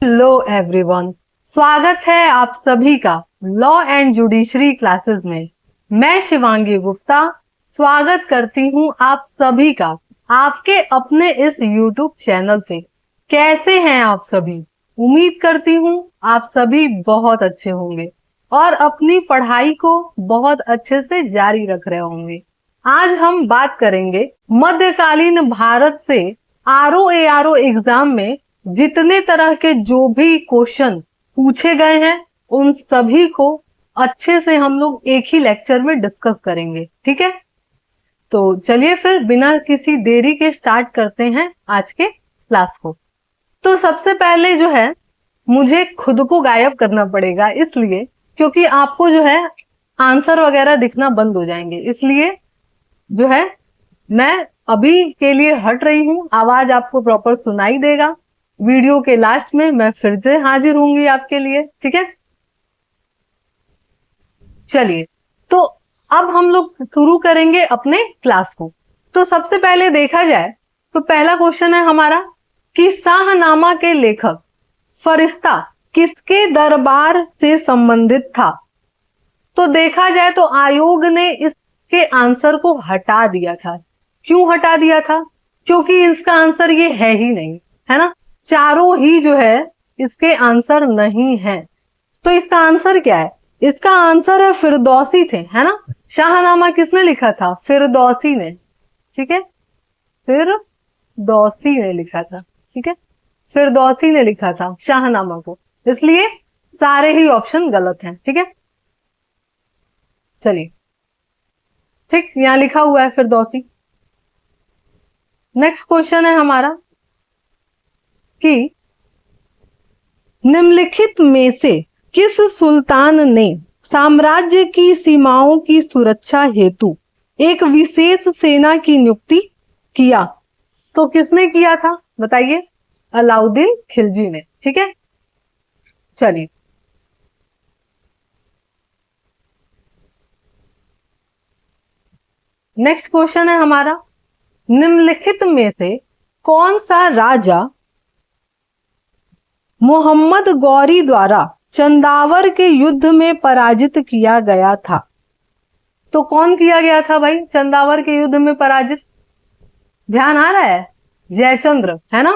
Hello everyone, स्वागत है आप सभी का लॉ एंड जुडिशरी क्लासेस में। मैं शिवांगी गुप्ता स्वागत करती हूं आप सभी का आपके अपने इस यूट्यूब चैनल पे। कैसे हैं आप सभी? उम्मीद करती हूं आप सभी बहुत अच्छे होंगे और अपनी पढ़ाई को बहुत अच्छे से जारी रख रहे होंगे। आज हम बात करेंगे मध्यकालीन भारत से आरओ एग्जाम में जितने तरह के जो भी क्वेश्चन पूछे गए हैं उन सभी को अच्छे से हम लोग एक ही लेक्चर में डिस्कस करेंगे। ठीक है, तो चलिए फिर बिना किसी देरी के स्टार्ट करते हैं आज के क्लास को। तो सबसे पहले जो है मुझे खुद को गायब करना पड़ेगा, इसलिए क्योंकि आपको जो है आंसर वगैरह दिखना बंद हो जाएंगे, इसलिए जो है मैं अभी के लिए हट रही हूं। आवाज आपको प्रॉपर सुनाई देगा। वीडियो के लास्ट में मैं फिर से हाजिर होंगी आपके लिए। ठीक है, चलिए तो अब हम लोग शुरू करेंगे अपने क्लास को। तो सबसे पहले देखा जाए तो पहला क्वेश्चन है हमारा कि शाहनामा के लेखक फरिश्ता किसके दरबार से संबंधित था। तो देखा जाए तो आयोग ने इसके आंसर को हटा दिया था। क्यों हटा दिया था? क्योंकि इसका आंसर ये है ही नहीं, है ना। चारों ही जो है इसके आंसर नहीं है। तो इसका आंसर क्या है? इसका आंसर है फिरदौसी थे, है ना। शाहनामा किसने लिखा था? फिरदौसी ने। ठीक है, फिरदौसी ने लिखा था। ठीक है, फिरदौसी ने लिखा था शाहनामा को, इसलिए सारे ही ऑप्शन गलत हैं। ठीक है, चलिए ठीक, यहां लिखा हुआ है फिरदौसी। नेक्स्ट क्वेश्चन है हमारा कि निम्नलिखित में से किस सुल्तान ने साम्राज्य की सीमाओं की सुरक्षा हेतु एक विशेष सेना की नियुक्ति किया। तो किसने किया था बताइए? अलाउद्दीन खिलजी ने। ठीक है, चलिए नेक्स्ट क्वेश्चन है हमारा, निम्नलिखित में से कौन सा राजा मोहम्मद गौरी द्वारा चंदावर के युद्ध में पराजित किया गया था। तो कौन किया गया था भाई चंदावर के युद्ध में पराजित? ध्यान आ रहा है? जयचंद्र, है ना।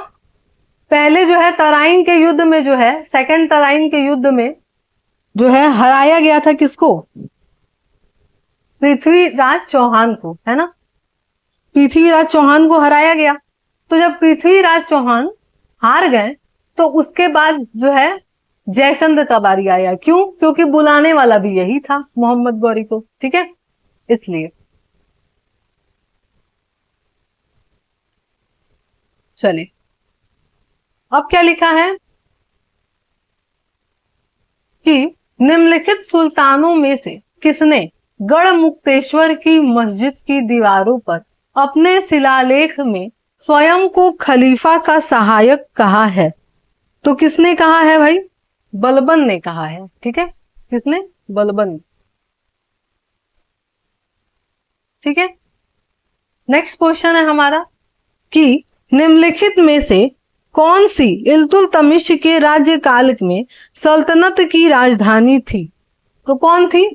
पहले जो है तराइन के युद्ध में जो है, सेकंड तराइन के युद्ध में जो है हराया गया था किसको? पृथ्वीराज चौहान को, है ना। पृथ्वीराज चौहान को हराया गया। तो जब पृथ्वीराज चौहान हार गए तो उसके बाद जो है जयचंद्र का बारी आया। क्यों? क्योंकि बुलाने वाला भी यही था मोहम्मद गौरी को। ठीक है, इसलिए चलिए अब क्या लिखा है कि निम्नलिखित सुल्तानों में से किसने गढ़मुक्तेश्वर की मस्जिद की दीवारों पर अपने शिलालेख में स्वयं को खलीफा का सहायक कहा है। तो किसने कहा है भाई? बलबन ने कहा है। ठीक है, किसने? बलबन। ठीक है, नेक्स्ट क्वेश्चन है हमारा कि निम्नलिखित में से कौन सी इल्तुतमिश के राज्यकाल में सल्तनत की राजधानी थी। तो कौन थी?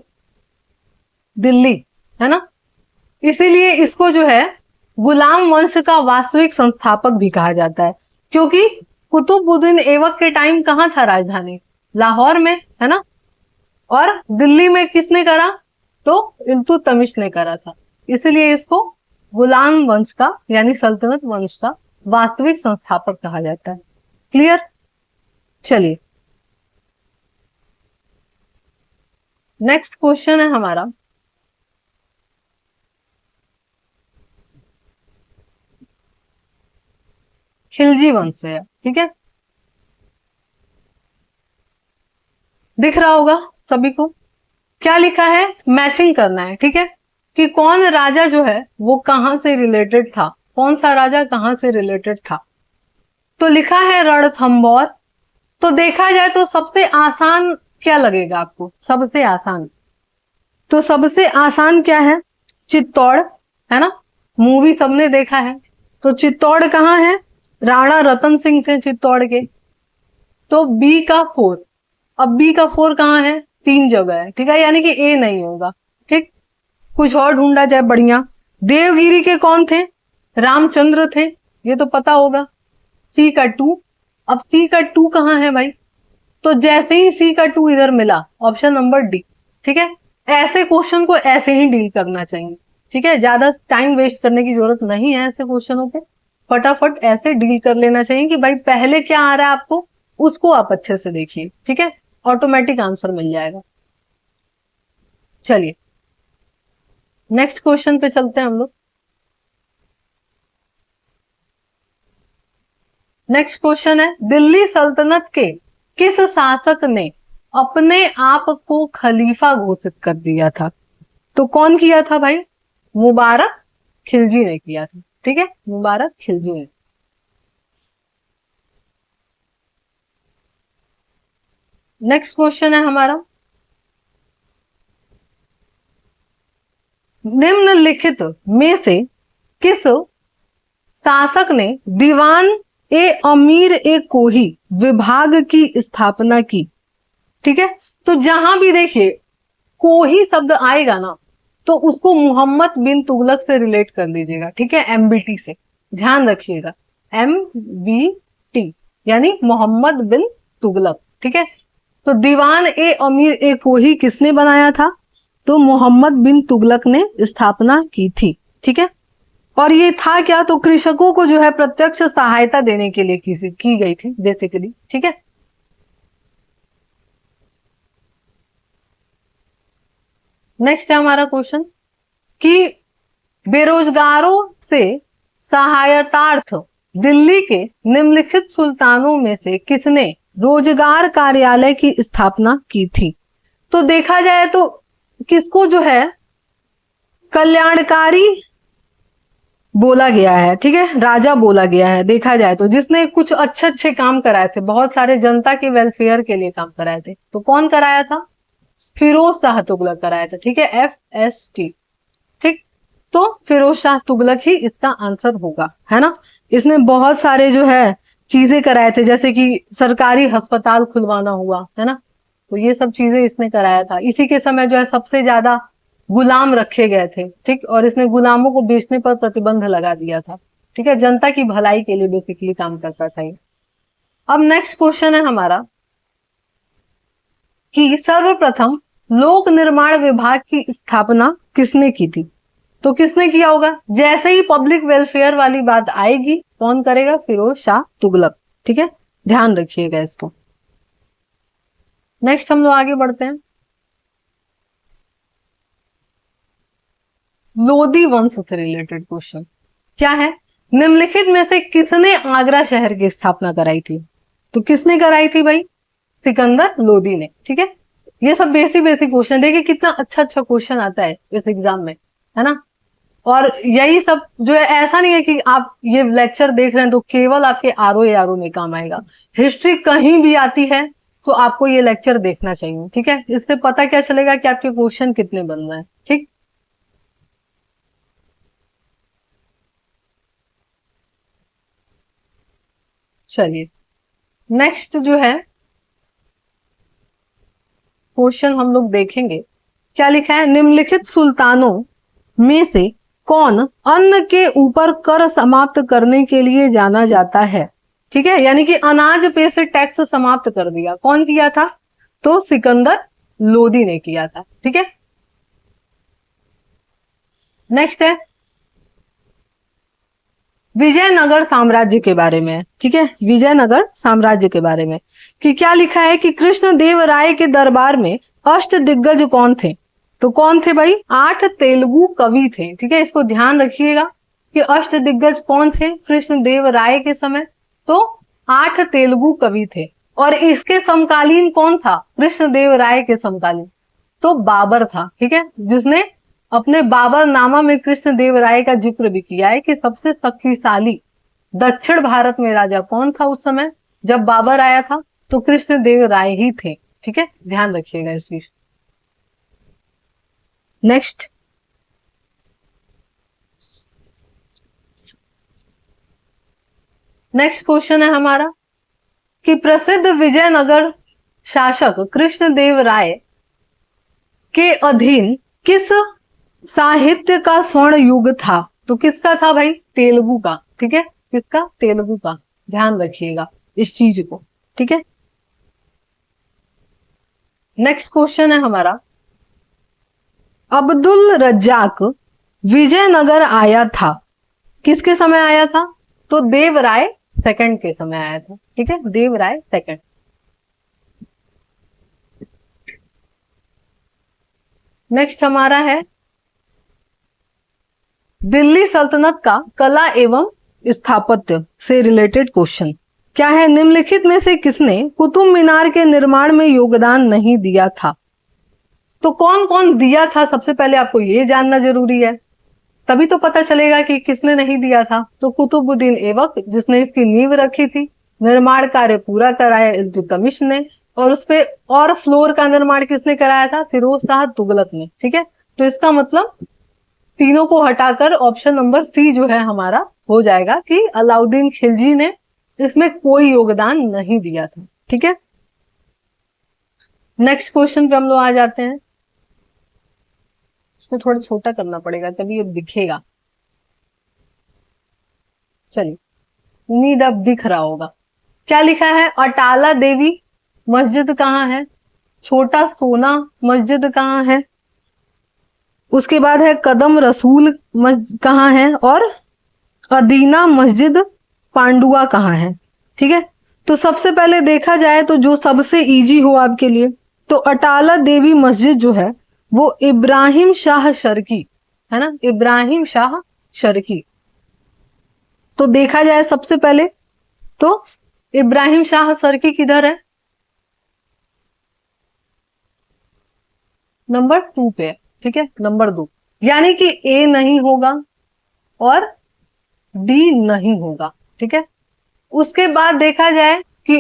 दिल्ली, है ना। इसीलिए इसको जो है गुलाम वंश का वास्तविक संस्थापक भी कहा जाता है, क्योंकि कुतुबुद्दीन ऐबक के टाइम कहाँ था राजधानी? लाहौर में, है ना। और दिल्ली में किसने करा? तो इल्तुतमिश ने करा था। इसलिए इसको गुलाम वंश का यानी सल्तनत वंश का वास्तविक संस्थापक कहा जाता है। क्लियर? चलिए नेक्स्ट क्वेश्चन है हमारा, खिलजी वंश से है। ठीक है, दिख रहा होगा सभी को। क्या लिखा है? मैचिंग करना है। ठीक है, कि कौन राजा जो है वो कहां से रिलेटेड था, कौन सा राजा कहां से रिलेटेड था। तो लिखा है रणथंभौर। तो देखा जाए तो सबसे आसान क्या लगेगा आपको? सबसे आसान, तो सबसे आसान क्या है? चित्तौड़, है ना। मूवी सबने देखा है। तो चित्तौड़ कहाँ है? राणा रतन सिंह थे चित्तौड़ के। तो बी का 4। अब बी का 4 कहाँ है? 3 जगह है, ठीक है, यानी कि ए नहीं होगा। ठीक, कुछ और ढूंढा जाए बढ़िया। देवगिरी के कौन थे? रामचंद्र थे, ये तो पता होगा। सी का 2। अब सी का 2 कहाँ है भाई? तो जैसे ही सी का 2 इधर मिला, ऑप्शन नंबर डी। ठीक है, ऐसे क्वेश्चन को ऐसे ही डील करना चाहिए। ठीक है, ज्यादा टाइम वेस्ट करने की जरूरत नहीं है ऐसे क्वेश्चनों पे। फटाफट ऐसे डील कर लेना चाहिए कि भाई पहले क्या आ रहा है आपको, उसको आप अच्छे से देखिए। ठीक है, ऑटोमेटिक आंसर मिल जाएगा। चलिए नेक्स्ट क्वेश्चन पे चलते हैं हम लोग। नेक्स्ट क्वेश्चन है, दिल्ली सल्तनत के किस शासक ने अपने आप को खलीफा घोषित कर दिया था? तो कौन किया था भाई? मुबारक खिलजी ने किया था। ठीक है, मुबारक खिलजी ने। नेक्स्ट क्वेश्चन है हमारा, निम्नलिखित में से किस शासक ने दीवान ए अमीर ए कोही विभाग की स्थापना की? ठीक है, तो जहां भी देखिए कोही शब्द आएगा ना, तो उसको मोहम्मद बिन तुगलक से रिलेट कर लीजिएगा। ठीक है, एमबीटी से, ध्यान रखिएगा, MBT यानी मोहम्मद बिन तुगलक। ठीक है, तो दीवान ए अमीर ए कोही किसने बनाया था? तो मोहम्मद बिन तुगलक ने स्थापना की थी। ठीक है, और ये था क्या? तो कृषकों को जो है प्रत्यक्ष सहायता देने के लिए की गई थी बेसिकली। ठीक है, नेक्स्ट है हमारा क्वेश्चन कि बेरोजगारों से सहायतार्थ दिल्ली के निम्नलिखित सुल्तानों में से किसने रोजगार कार्यालय की स्थापना की थी? तो देखा जाए तो किसको जो है कल्याणकारी बोला गया है। ठीक है, राजा बोला गया है। देखा जाए तो जिसने कुछ अच्छे अच्छे काम कराए थे, बहुत सारे जनता के वेलफेयर के लिए काम कराए थे, तो कौन कराया था? फिरोज शाह तुगलक कराया था। ठीक है, FST। ठीक, तो फिरोज शाह तुगलक ही इसका आंसर होगा, है ना। इसने बहुत सारे जो है चीजें कराए थे, जैसे कि सरकारी अस्पताल खुलवाना हुआ, है ना। तो ये सब चीजें इसने कराया था। इसी के समय जो है सबसे ज्यादा गुलाम रखे गए थे। ठीक, और इसने गुलामों को बेचने पर प्रतिबंध लगा दिया था। ठीक है, जनता की भलाई के लिए बेसिकली काम करता था ये। अब नेक्स्ट क्वेश्चन है हमारा कि सर्वप्रथम लोक निर्माण विभाग की स्थापना किसने की थी? तो किसने किया होगा? जैसे ही पब्लिक वेलफेयर वाली बात आएगी, कौन करेगा? फिरोज शाह तुगलक। ठीक है, ध्यान रखिएगा इसको। नेक्स्ट हम लोग आगे बढ़ते हैं। लोधी वंश से रिलेटेड क्वेश्चन क्या है? निम्नलिखित में से किसने आगरा शहर की स्थापना कराई थी? तो किसने कराई थी भाई? सिकंदर लोधी ने। ठीक है, ये सब बेसिक बेसिक क्वेश्चन, देखिए कितना अच्छा अच्छा क्वेश्चन आता है इस एग्जाम में, है ना। और यही सब जो है, ऐसा नहीं है कि आप ये लेक्चर देख रहे हैं तो केवल आपके आरओ में काम आएगा। हिस्ट्री कहीं भी आती है तो आपको ये लेक्चर देखना चाहिए। ठीक है, इससे पता क्या चलेगा कि आपके क्वेश्चन कितने बन रहे हैं। ठीक, चलिए नेक्स्ट जो है क्वेश्चन हम लोग देखेंगे। क्या लिखा है? निम्नलिखित सुल्तानों में से कौन अन्न के ऊपर कर समाप्त करने के लिए जाना जाता है? ठीक है, यानी कि अनाज पे से टैक्स समाप्त कर दिया, कौन किया था? तो सिकंदर लोदी ने किया था। ठीक है, नेक्स्ट है विजयनगर साम्राज्य के बारे में। ठीक है, विजयनगर साम्राज्य के बारे में कि क्या लिखा है कि कृष्णदेव राय के दरबार में अष्ट दिग्गज कौन थे? तो कौन थे भाई? 8 तेलुगु कवि थे। ठीक है, इसको ध्यान रखिएगा कि अष्ट दिग्गज कौन थे कृष्णदेव राय के समय? तो 8 तेलुगु कवि थे। और इसके समकालीन कौन था कृष्णदेव राय के समकालीन? तो बाबर था। ठीक है, जिसने अपने बाबरनामा में कृष्णदेव राय का जिक्र भी किया है कि सबसे शक्तिशाली दक्षिण भारत में राजा कौन था उस समय जब बाबर आया था? तो कृष्णदेव राय ही थे। ठीक है, ध्यान रखिएगा इस चीज। नेक्स्ट नेक्स्ट क्वेश्चन है हमारा कि प्रसिद्ध विजयनगर शासक कृष्णदेव राय के अधीन किस साहित्य का स्वर्ण युग था? तो किसका था भाई? तेलुगु का। ठीक है, किसका? तेलुगु का। ध्यान रखिएगा इस चीज को। ठीक है, नेक्स्ट क्वेश्चन है हमारा, अब्दुल रज्जाक विजयनगर आया था, किसके समय आया था? तो देवराय सेकंड के समय आया था। ठीक है, देवराय सेकंड। नेक्स्ट हमारा है दिल्ली सल्तनत का कला एवं स्थापत्य से रिलेटेड क्वेश्चन। क्या है? निम्नलिखित में से किसने कुतुब मीनार के निर्माण में योगदान नहीं दिया था? तो कौन कौन दिया था, सबसे पहले आपको ये जानना जरूरी है, तभी तो पता चलेगा कि किसने नहीं दिया था। तो कुतुबुद्दीन ऐबक, जिसने इसकी नींव रखी थी, निर्माण कार्य पूरा कराया इल्तुतमिश ने, और उसपे और फ्लोर का निर्माण किसने कराया था? फिरोज शाह तुगलक ने। ठीक है, तो इसका मतलब तीनों को हटाकर ऑप्शन नंबर सी जो है हमारा हो जाएगा कि अलाउद्दीन खिलजी ने इसमें कोई योगदान नहीं दिया था। ठीक है, नेक्स्ट क्वेश्चन पे हम लोग आ जाते हैं। इसको थोड़ा छोटा करना पड़ेगा तभी ये दिखेगा। चलिए, उम्मीद अब दिख रहा होगा। क्या लिखा है? अटाला देवी मस्जिद कहाँ है? छोटा सोना मस्जिद कहाँ है? उसके बाद है कदम रसूल मस्जिद कहाँ है? और अदीना मस्जिद पांडुआ कहाँ है? ठीक है, तो सबसे पहले देखा जाए तो जो सबसे इजी हो आपके लिए, तो अटाला देवी मस्जिद जो है वो इब्राहिम शाह शर्की है ना, इब्राहिम शाह शर्की। तो देखा जाए सबसे पहले तो इब्राहिम शाह शर्की किधर है? नंबर 2 पे है। ठीक है, नंबर 2, यानी कि ए नहीं होगा और डी नहीं होगा। ठीक है, उसके बाद देखा जाए कि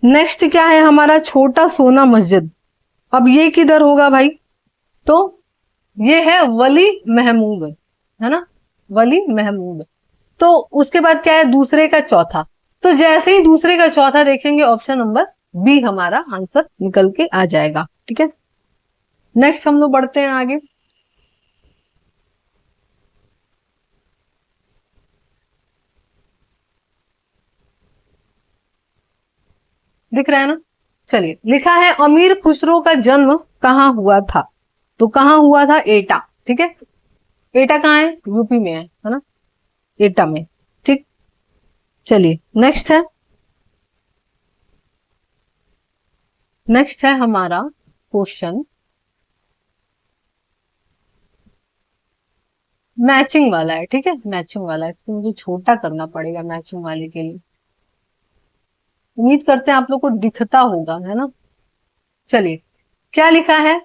नेक्स्ट क्या है हमारा, छोटा सोना मस्जिद। अब ये किधर होगा भाई? तो ये है वली महमूद, है ना, वली महमूद। तो उसके बाद क्या है दूसरे का चौथा? तो जैसे ही दूसरे का चौथा देखेंगे ऑप्शन नंबर बी हमारा आंसर निकल के आ जाएगा। ठीक है, नेक्स्ट हम लोग बढ़ते हैं आगे। दिख रहा है ना? चलिए, लिखा है अमीर खुसरो का जन्म कहाँ हुआ था? तो कहाँ हुआ था? एटा। ठीक है, एटा कहाँ है? यूपी में है ना, एटा में। ठीक, चलिए नेक्स्ट है हमारा क्वेश्चन मैचिंग वाला है। ठीक है, मैचिंग वाला है, इसको मुझे छोटा करना पड़ेगा मैचिंग वाले के लिए। उम्मीद करते हैं आप लोग को दिखता होगा, है ना। चलिए, क्या लिखा है?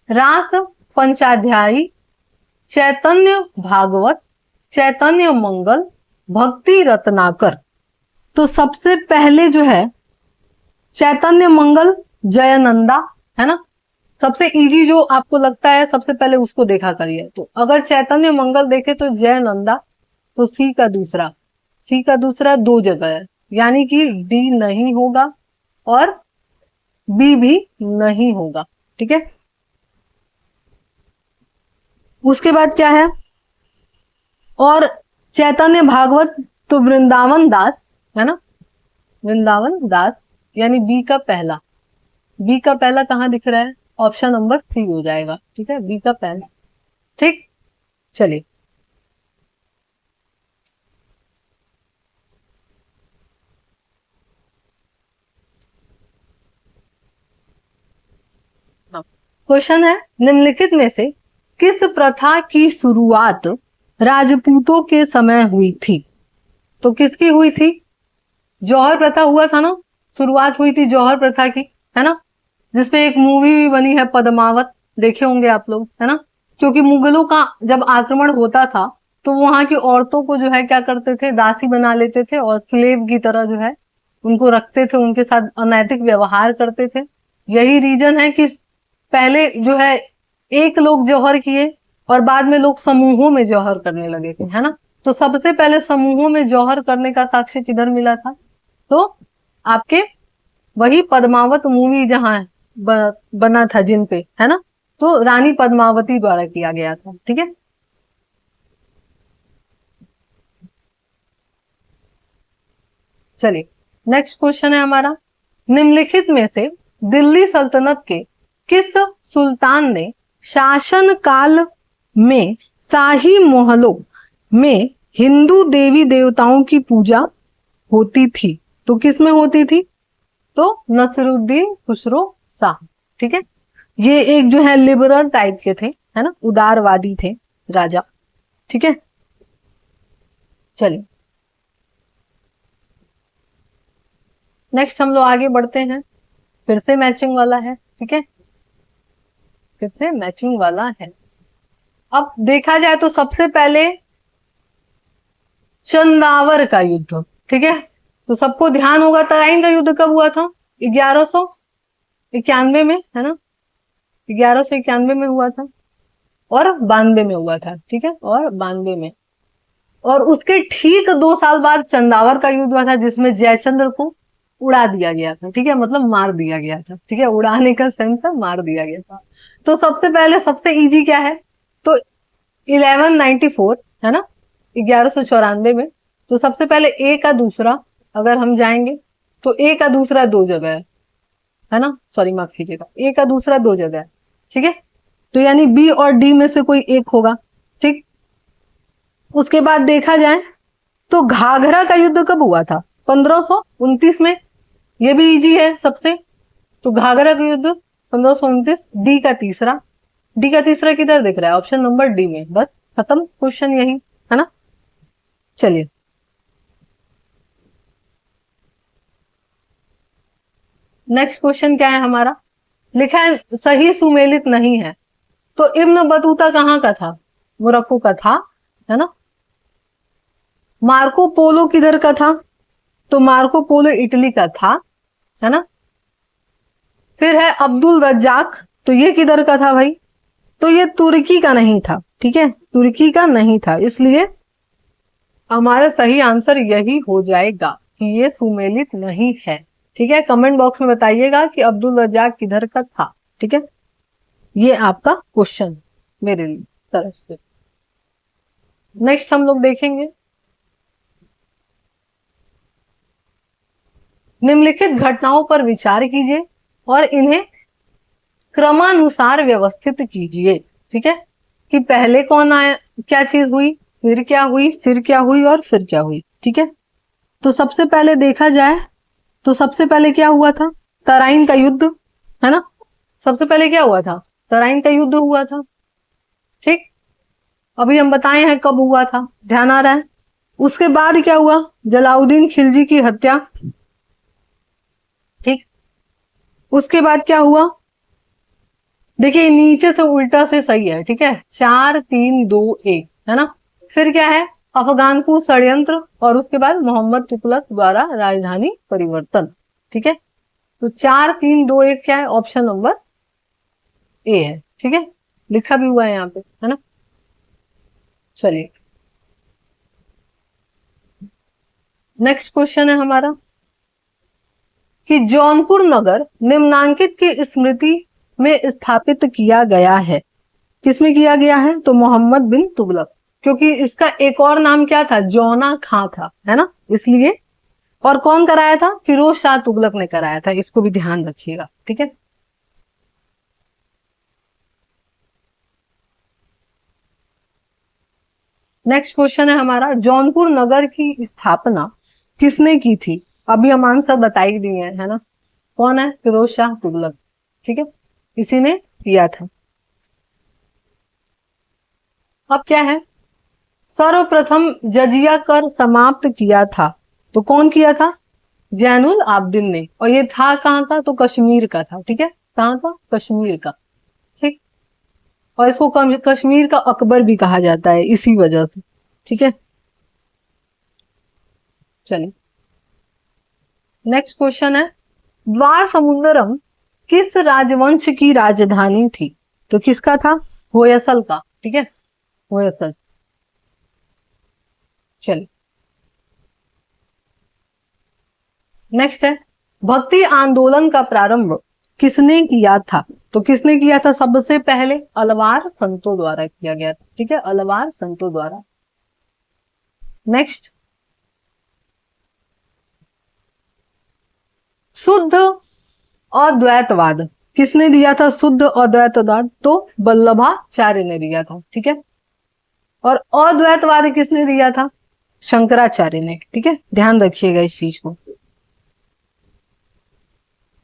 रास पंचाध्यायी, चैतन्य भागवत, चैतन्य मंगल, भक्ति रत्नाकर। तो सबसे पहले जो है चैतन्य मंगल जयनंदा, है ना, सबसे इजी जो आपको लगता है सबसे पहले उसको देखा करिए। तो अगर चैतन्य मंगल देखे तो जयनंदा, तो सी का दूसरा 2 जगह है, यानी कि डी नहीं होगा और बी भी नहीं होगा। ठीक है, उसके बाद क्या है? और चैतन्य भागवत तो वृंदावन दास, है ना, वृंदावन दास, यानी बी का पहला कहां दिख रहा है? ऑप्शन नंबर सी हो जाएगा। ठीक है, बी का पहला। ठीक, चलिए, क्वेश्चन है निम्नलिखित में से किस प्रथा की शुरुआत राजपूतों के समय हुई थी? तो किसकी हुई थी? जौहर प्रथा हुआ था ना, शुरुआत हुई थी जौहर प्रथा की, है ना, जिसपे एक मूवी भी बनी है पद्मावत, देखे होंगे आप लोग, है ना। क्योंकि मुगलों का जब आक्रमण होता था तो वहां की औरतों को जो है क्या करते थे, दासी बना लेते थे और स्लेव की तरह जो है उनको रखते थे, उनके साथ अनैतिक व्यवहार करते थे। यही रीजन है कि पहले जो है एक लोग जौहर किए और बाद में लोग समूहों में जौहर करने लगे थे, है ना। तो सबसे पहले समूहों में जौहर करने का साक्ष्य किधर मिला था? तो आपके वही पद्मावत मूवी जहां बना था जिन पे, है ना, तो रानी पद्मावती द्वारा किया गया था। ठीक है, चलिए नेक्स्ट क्वेश्चन है हमारा, निम्नलिखित में से दिल्ली सल्तनत के किस सुल्तान ने शासन काल में शाही महलों में हिंदू देवी देवताओं की पूजा होती थी? तो किस में होती थी? तो नसरुद्दीन खुसरो शाह। ठीक है, ये एक जो है लिबरल टाइप के थे, है ना, उदारवादी थे राजा। ठीक है, चलिए नेक्स्ट हम लोग आगे बढ़ते हैं। फिर से मैचिंग वाला है। ठीक है, फिर से मैचिंग वाला है। अब देखा जाए तो सबसे पहले चंदावर का युद्ध। ठीक है, तो सबको ध्यान होगा तराइन का युद्ध कब हुआ था? 1191 में, है ना, 1191 में हुआ था और 92 में हुआ था। ठीक है, और 92 में, और उसके ठीक 2 साल बाद चंदावर का युद्ध हुआ था, जिसमें जयचंद्र को उड़ा दिया गया था। ठीक है, मतलब मार दिया गया था। ठीक है, उड़ाने का सेंस है, मार दिया गया था। तो सबसे पहले सबसे इजी क्या है? तो 1194, है ना, 1194 में। तो सबसे पहले ए का दूसरा अगर हम जाएंगे तो ए का दूसरा 2 जगह है ना, सॉरी माफ कीजिएगा, ए का दूसरा 2 जगह है। ठीक है, तो यानी बी और डी में से कोई एक होगा। ठीक, उसके बाद देखा जाए तो घाघरा का युद्ध कब हुआ था? 1529 में। ये भी इजी है सबसे। तो घाघरा का युद्ध 1529, डी का तीसरा किधर दिख रहा है? ऑप्शन नंबर डी में। बस खत्म क्वेश्चन यही, है ना। चलिए नेक्स्ट क्वेश्चन क्या है हमारा, लिखा है सही सुमेलित नहीं है। तो इब्न बतूता कहाँ का था? मोरक्को का था, है ना। मार्को पोलो किधर का था? तो मार्को पोलो इटली का था, है ना। फिर है अब्दुल रज्जाक, तो ये किधर का था भाई? तो ये तुर्की का नहीं था। ठीक है, तुर्की का नहीं था, इसलिए हमारा सही आंसर यही हो जाएगा कि ये सुमेलित नहीं है। ठीक है, कमेंट बॉक्स में बताइएगा कि अब्दुल रज्जाक किधर का था। ठीक है, ये आपका क्वेश्चन मेरे लिए तरफ से। नेक्स्ट हम लोग देखेंगे, निम्नलिखित घटनाओं पर विचार कीजिए और इन्हें क्रमानुसार व्यवस्थित कीजिए। ठीक है, कि पहले कौन आया, क्या चीज हुई, फिर क्या हुई, फिर क्या हुई और फिर क्या हुई। ठीक है, तो सबसे पहले देखा जाए तो सबसे पहले क्या हुआ था? तराइन का युद्ध, है ना। सबसे पहले क्या हुआ था? तराइन का युद्ध हुआ था। ठीक, अभी हम बताए हैं कब हुआ था, ध्यान आ रहा है। उसके बाद क्या हुआ? जलाउद्दीन खिलजी की हत्या। ठीक, उसके बाद क्या हुआ? देखिए नीचे से उल्टा से सही है। ठीक है, 4 3 2 1, है ना। फिर क्या है? अफगानपुर षड्यंत्र, और उसके बाद मोहम्मद तुगलक द्वारा राजधानी परिवर्तन। ठीक है, तो 4 3 2 1 क्या है? ऑप्शन नंबर ए है। ठीक है, लिखा भी हुआ है यहाँ पे, है ना। चलिए नेक्स्ट क्वेश्चन है हमारा कि जौनपुर नगर निम्नांकित की स्मृति में स्थापित किया गया है। किसमें किया गया है? तो मोहम्मद बिन तुगलक, क्योंकि इसका एक और नाम क्या था? जौना खां था, है ना, इसलिए। और कौन कराया था? फिरोज शाह तुगलक ने कराया था, इसको भी ध्यान रखिएगा। ठीक है, नेक्स्ट क्वेश्चन है हमारा, जौनपुर नगर की स्थापना किसने की थी? अभी हम आंसर बता ही दिए हैं, है ना। कौन है? फिरोज शाह तुगलक। ठीक है, इसी ने किया था। अब क्या है? सर्वप्रथम जजिया कर समाप्त किया था, तो कौन किया था? जैनुल आबदीन ने। और ये था कहाँ का? तो कश्मीर का था। ठीक है, कहाँ का? कश्मीर का। ठीक, और इसको कश्मीर का अकबर भी कहा जाता है इसी वजह से। ठीक है, चलिए नेक्स्ट क्वेश्चन है, द्वार समुद्रम किस राजवंश की राजधानी थी? तो किसका था? होयसल का। ठीक है, होयसल। चलिए नेक्स्ट है, भक्ति आंदोलन का प्रारंभ किसने किया था? तो किसने किया था सबसे पहले? अलवार संतों द्वारा किया गया था। ठीक है, अलवार संतों द्वारा। नेक्स्ट, शुद्ध अद्वैतवाद किसने दिया था? शुद्ध अद्वैतवाद तो वल्लभाचार्य ने दिया था। ठीक है, और अद्वैतवाद किसने दिया था? शंकराचार्य ने। ठीक है, ध्यान रखिएगा इस चीज को।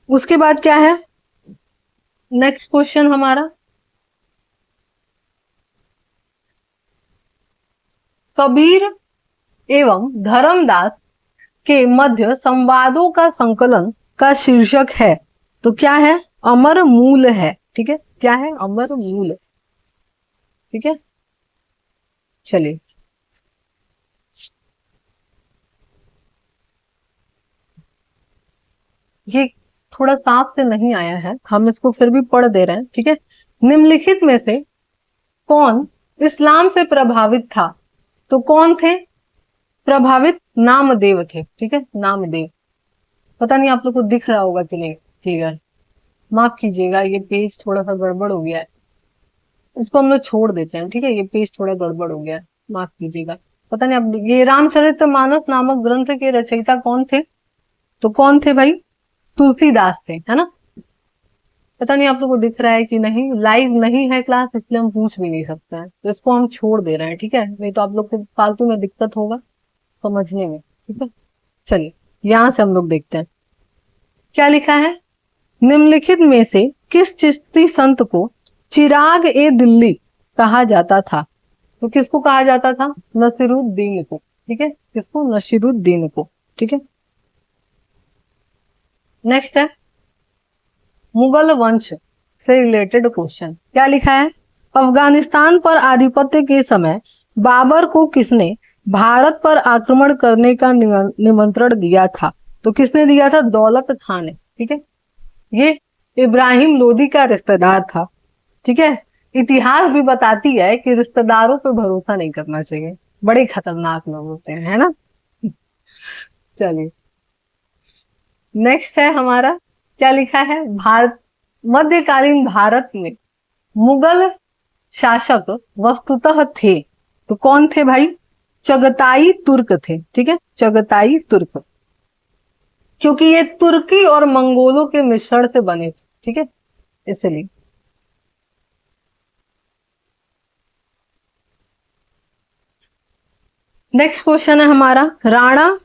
उसके बाद क्या है नेक्स्ट क्वेश्चन हमारा, कबीर एवं धर्मदास के मध्य संवादों का संकलन का शीर्षक है, तो क्या है? अमर मूल है। ठीक है, क्या है? अमर मूल। ठीक है, चलिए ये थोड़ा साफ से नहीं आया है, हम इसको फिर भी पढ़ दे रहे हैं। ठीक है, निम्नलिखित में से कौन इस्लाम से प्रभावित था? तो कौन थे प्रभावित? नामदेव थे। ठीक है, नामदेव। पता नहीं आप लोग को दिख रहा होगा कि नहीं। ठीक है, माफ कीजिएगा, ये पेज थोड़ा सा गड़बड़ हो गया है, इसको हम लोग छोड़ देते हैं। ठीक है, ये पेज थोड़ा गड़बड़ हो गया है, माफ कीजिएगा। पता नहीं अब ये रामचरितमानस नामक ग्रंथ के रचयिता कौन थे? तो कौन थे भाई? तुलसीदास थे, है ना। पता नहीं आप लोग को दिख रहा है कि नहीं, लाइव नहीं है क्लास इसलिए हम पूछ भी नहीं सकते हैं, तो इसको हम छोड़ दे रहे हैं। ठीक है, नहीं तो आप लोग को फालतू में दिक्कत होगा समझने में। ठीक है, चलिए यहां से हम लोग देखते हैं क्या लिखा है। निम्नलिखित में से किस चिश्ती संत को चिराग ए दिल्ली कहा जाता था? तो किसको कहा जाता था? नसीरुद्दीन को। ठीक है, किसको? नसीरुद्दीन को। ठीक है, नेक्स्ट है मुगल वंश से रिलेटेड क्वेश्चन। क्या लिखा है? अफगानिस्तान पर आधिपत्य के समय बाबर को किसने भारत पर आक्रमण करने का निमंत्रण दिया था? तो किसने दिया था? दौलत खान ने। ठीक है, ये इब्राहिम लोदी का रिश्तेदार था। ठीक है, इतिहास भी बताती है कि रिश्तेदारों पे भरोसा नहीं करना चाहिए, बड़े खतरनाक लोग होते हैं, है ना। चलिए नेक्स्ट है हमारा, क्या लिखा है? भारत, मध्यकालीन भारत में मुगल शासक वस्तुतः थे, तो कौन थे भाई? चगताई तुर्क थे। ठीक है, चगताई तुर्क, क्योंकि ये तुर्की और मंगोलों के मिश्रण से बने थे। ठीक है, इसलिए। नेक्स्ट क्वेश्चन है हमारा, राणा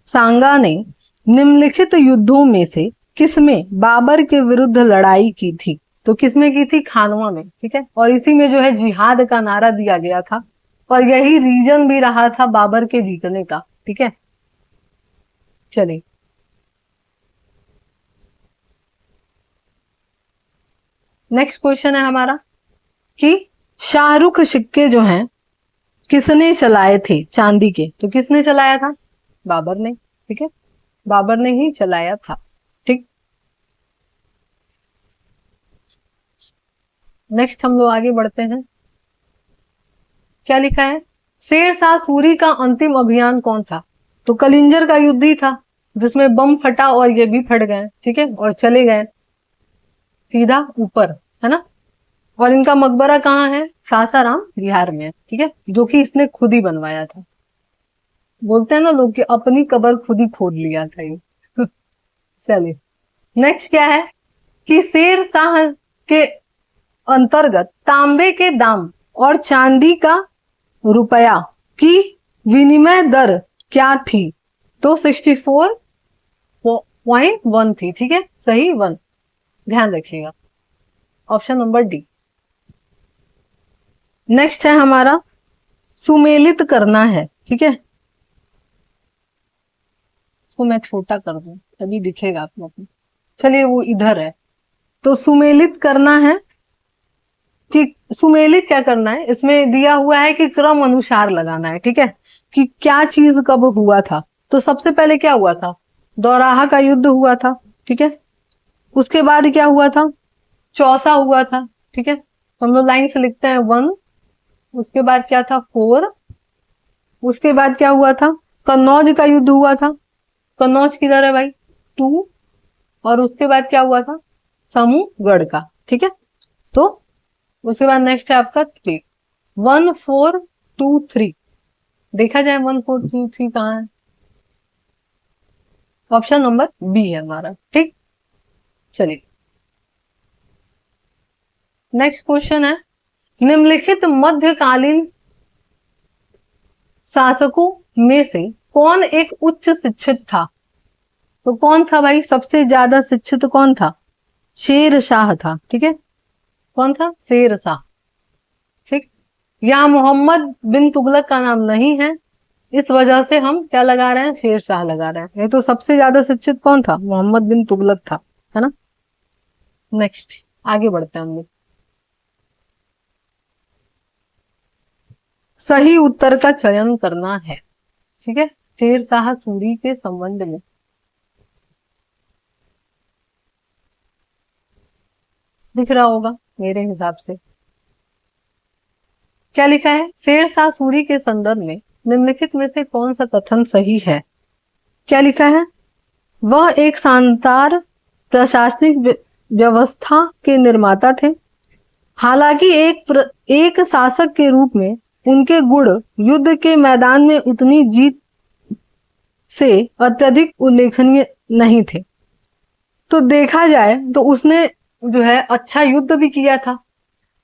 सांगा ने निम्नलिखित युद्धों में से किसमें बाबर के विरुद्ध लड़ाई की थी? तो किसमें की थी? खानवा में। ठीक है, और इसी में जो है जिहाद का नारा दिया गया था, और यही रीजन भी रहा था बाबर के जीतने का। ठीक है, चलिए नेक्स्ट क्वेश्चन है हमारा कि शाहरुख सिक्के जो हैं किसने चलाए थे चांदी के? तो किसने चलाया था? बाबर ने। ठीक है, बाबर ने ही चलाया था। ठीक, नेक्स्ट हम लोग आगे बढ़ते हैं। क्या लिखा है? शेर शाह सूरी का अंतिम अभियान कौन था? तो कलिंजर का युद्ध ही था, जिसमें बम फटा और ये भी फट गए। ठीक है, और चले गए सीधा ऊपर, है ना। और इनका मकबरा कहाँ है? सासाराम बिहार में है। ठीक है, जो कि इसने खुद ही बनवाया था। बोलते हैं ना लोग कि अपनी कब्र खुद ही खोद लिया था ये। चलिए नेक्स्ट क्या है कि शेर शाह के अंतर्गत तांबे के दाम और चांदी का रुपया की विनिमय दर क्या थी? तो 64.1 थी। ठीक है, सही 1, ध्यान रखिएगा, ऑप्शन नंबर डी। नेक्स्ट है हमारा, सुमेलित करना है। ठीक है, इसको मैं छोटा कर दूं तभी दिखेगा आप लोग को। चलिए वो इधर है, तो सुमेलित करना है कि सुमेलित क्या करना है, इसमें दिया हुआ है कि क्रम अनुसार लगाना है। ठीक है, कि क्या चीज कब हुआ था। तो सबसे पहले क्या हुआ था? दौराहा का युद्ध हुआ था। ठीक है, उसके बाद क्या हुआ था? चौसा हुआ था। ठीक है, तो हम लोग लाइन से लिखते हैं 1, उसके बाद क्या था? 4, उसके बाद क्या हुआ था? कन्नौज का युद्ध हुआ था। कन्नौज किधर है भाई, 2, और उसके बाद क्या हुआ था, समूहगढ़ का, ठीक है। तो उसके बाद नेक्स्ट है आपका 3, 1 4 2 3, देखा जाए 1 4 2 3 कहाँ है, ऑप्शन नंबर बी है हमारा, ठीक। चलिए नेक्स्ट क्वेश्चन है, निम्नलिखित मध्यकालीन शासकों में से कौन एक उच्च शिक्षित था। तो कौन था भाई, सबसे ज्यादा शिक्षित कौन था, शेर शाह था, ठीक है। कौन था, शेर शाह, ठीक। यहाँ मोहम्मद बिन तुगलक का नाम नहीं है, इस वजह से हम क्या लगा रहे हैं, शेर शाह लगा रहे हैं। ये तो सबसे ज्यादा शिक्षित कौन था, मोहम्मद बिन तुगलक था, है ना। नेक्स्ट आगे बढ़ते हैं हम लोग, सही उत्तर का चयन करना है, ठीक है। शेर शाह सूरी के संबंध में दिख रहा होगा मेरे हिसाब से, क्या लिखा है, शेर शाह सूरी के संदर्भ में निम्नलिखित में से कौन सा कथन सही है। क्या लिखा है, वह एक शानदार प्रशासनिक व्यवस्था के निर्माता थे। हालांकि एक शासक के रूप में उनके गुण युद्ध के मैदान में उतनी जीत से अत्यधिक उल्लेखनीय नहीं थे। तो देखा जाए तो उसने जो है अच्छा युद्ध भी किया था,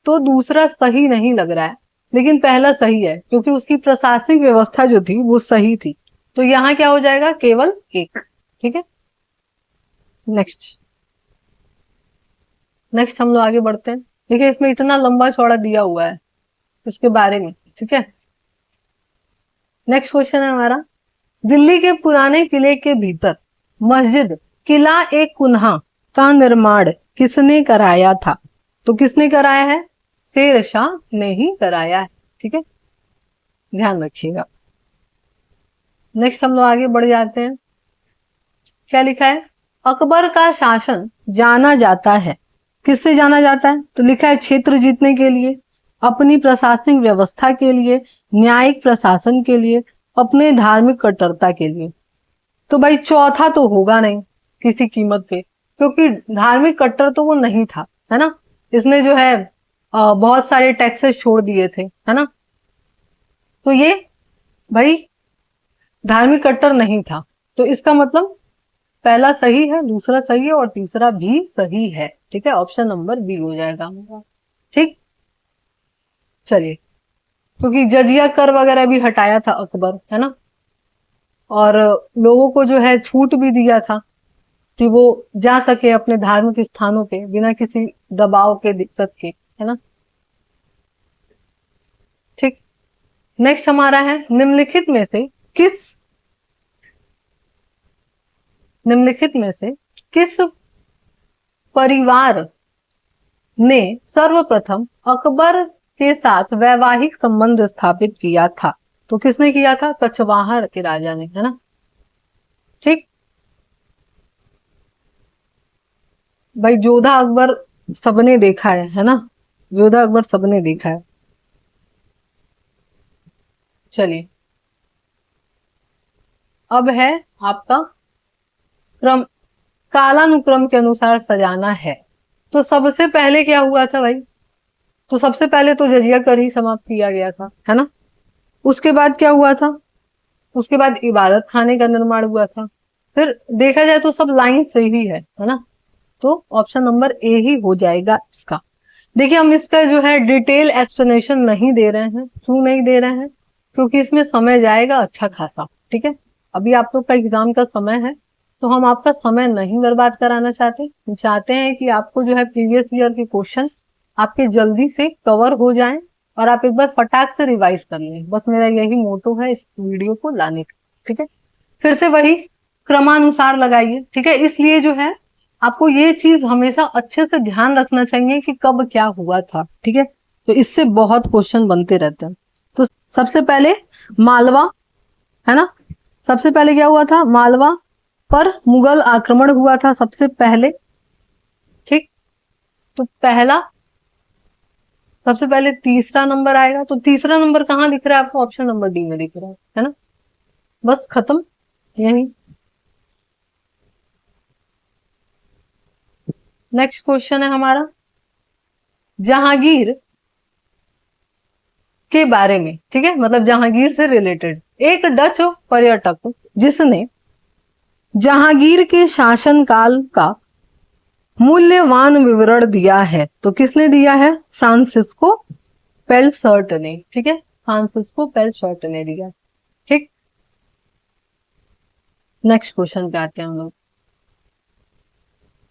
तो दूसरा सही नहीं लग रहा है, लेकिन पहला सही है क्योंकि उसकी प्रशासनिक व्यवस्था जो थी वो सही थी। तो यहाँ क्या हो जाएगा, केवल एक, ठीक है। नेक्स्ट नेक्स्ट हम लोग आगे बढ़ते हैं। देखिए इसमें इतना लंबा चौड़ा दिया हुआ है इसके बारे में, ठीक है। नेक्स्ट क्वेश्चन है हमारा, दिल्ली के पुराने किले के भीतर मस्जिद किला एक कुन्हा का निर्माण किसने कराया था। तो किसने कराया है, शेर शाह ने ही कराया है, ठीक है, ध्यान रखिएगा। नेक्स्ट हम लोग आगे बढ़ जाते हैं, क्या लिखा है, अकबर का शासन जाना जाता है, किससे जाना जाता है। तो लिखा है क्षेत्र जीतने के लिए, अपनी प्रशासनिक व्यवस्था के लिए, न्यायिक प्रशासन के लिए, अपने धार्मिक कट्टरता के लिए। तो भाई चौथा तो होगा नहीं किसी कीमत पे, क्योंकि धार्मिक कट्टर तो वो नहीं था, है ना। इसने जो है बहुत सारे टैक्सेस छोड़ दिए थे, है ना। तो ये भाई धार्मिक कट्टर नहीं था, तो इसका मतलब पहला सही है, दूसरा सही है और तीसरा भी सही है, ठीक है। ऑप्शन नंबर बी हो जाएगा हमारा, ठीक। चलिए, क्योंकि जजिया कर वगैरह भी हटाया था अकबर, है ना, और लोगों को जो है छूट भी दिया था कि वो जा सके अपने धार्मिक स्थानों पे बिना किसी दबाव के, दिक्कत के, है ना, ठीक। नेक्स्ट हमारा है, निम्नलिखित में से किस परिवार ने सर्वप्रथम अकबर के साथ वैवाहिक संबंध स्थापित किया था। तो किसने किया था, कछवाहा के राजा ने, है ना, ठीक। भाई जोधा अकबर सबने देखा है ना, जोधा अकबर सबने देखा है। चलिए अब है आपका क्रम, कालानुक्रम के अनुसार सजाना है। तो सबसे पहले क्या हुआ था भाई, तो सबसे पहले तो जजिया कर ही समाप्त किया गया था, है ना। उसके बाद क्या हुआ था, उसके बाद इबादत खाने का निर्माण हुआ था। फिर देखा जाए तो सब लाइन से ही है ना। तो ऑप्शन नंबर ए ही हो जाएगा इसका। देखिए हम इसका जो है डिटेल एक्सप्लेनेशन नहीं दे रहे हैं, क्यों नहीं दे रहे हैं, क्योंकि इसमें समय जाएगा अच्छा खासा, ठीक है। अभी आप लोग का एग्जाम का समय है, तो हम आपका समय नहीं बर्बाद कराना चाहते। हम चाहते हैं कि आपको जो है प्रीवियस ईयर के क्वेश्चन आपके जल्दी से कवर हो जाएं और आप एक बार फटाक से रिवाइज कर लें। बस मेरा यही मोटो है इस वीडियो को लाने का, ठीक है। फिर से वही क्रमानुसार लगाइए, ठीक है। इसलिए जो है आपको ये चीज हमेशा अच्छे से ध्यान रखना चाहिए कि कब क्या हुआ था, ठीक है। तो इससे बहुत क्वेश्चन बनते रहते हैं। तो सबसे पहले मालवा, है ना, सबसे पहले क्या हुआ था, मालवा पर मुगल आक्रमण हुआ था सबसे पहले, ठीक। तो पहला, सबसे पहले तीसरा नंबर आएगा। तो तीसरा नंबर कहाँ दिख रहा है आपको, ऑप्शन नंबर डी में दिख रहा है ना। बस खत्म, यही नेक्स्ट क्वेश्चन है हमारा जहांगीर के बारे में, ठीक है, मतलब जहांगीर से रिलेटेड। एक डच पर्यटक जिसने जहांगीर के शासनकाल का मूल्यवान विवरण दिया है, तो किसने दिया है? फ्रांसिस्को पेलसर्ट ने, ठीक है, फ्रांसिस्को पेलसर्ट ने दिया, ठीक। नेक्स्ट क्वेश्चन पे आते हैं हम लोग।